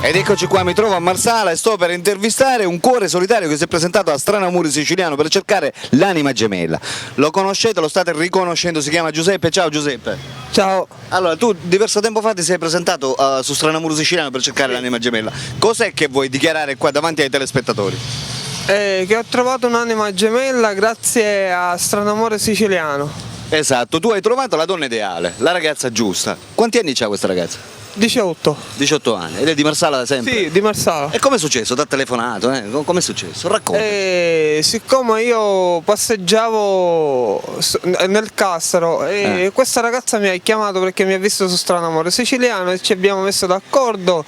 Ed eccoci qua, mi trovo a Marsala e sto per intervistare un cuore solitario che si è presentato a Stranamuro Siciliano per cercare l'anima gemella. Lo conoscete, lo state riconoscendo, si chiama Giuseppe. Ciao Giuseppe. Ciao. Allora, tu diverso tempo fa ti sei presentato su Stranamuro Siciliano per cercare l'anima gemella. Cos'è che vuoi dichiarare qua davanti ai telespettatori? Che ho trovato un'anima gemella grazie a Stranamore Siciliano. Esatto, tu hai trovato la donna ideale, la ragazza giusta. Quanti anni c'ha questa ragazza? 18. 18 anni, ed è di Marsala da sempre? Sì, di Marsala. E com'è successo? Ti ha telefonato? Com'è successo? Racconta. Siccome io passeggiavo nel Cassaro e questa ragazza mi ha chiamato perché mi ha visto su Stranamore Siciliano e ci abbiamo messo d'accordo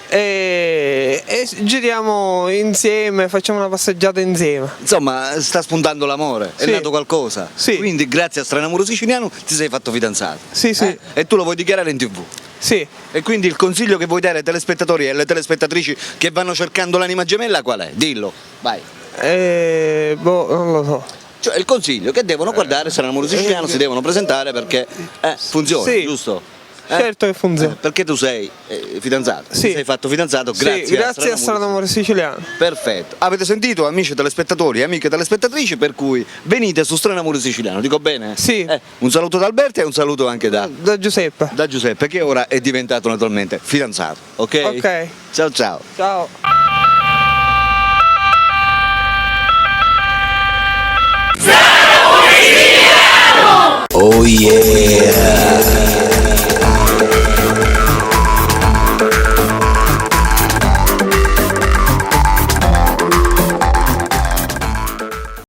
e giriamo insieme, facciamo una passeggiata insieme. Insomma, sta spuntando l'amore, è Sì. nato qualcosa. Sì. Quindi grazie a Stranamuro Siciliano ti sei fatto fidanzato. Sì, sì. E tu lo vuoi dichiarare in TV. Sì. E quindi il consiglio che vuoi dare ai telespettatori e alle telespettatrici che vanno cercando l'anima gemella qual è? Dillo, vai. Non lo so. Cioè il consiglio che devono guardare Stranamuro Siciliano, si devono presentare perché funziona, Sì. giusto? Certo che funziona. Perché tu sei fidanzato, Sì. ti sei fatto fidanzato grazie, Sì, grazie a Stranamore Siciliano. Perfetto, avete sentito amici telespettatori e amiche telespettatrici, per cui venite su Stranamuro Siciliano, dico bene? Sì. Un saluto da Alberto e un saluto anche da Giuseppe. Giuseppe che ora è diventato naturalmente fidanzato, ok? Ok. Ciao ciao. Ciao. Oh yeah!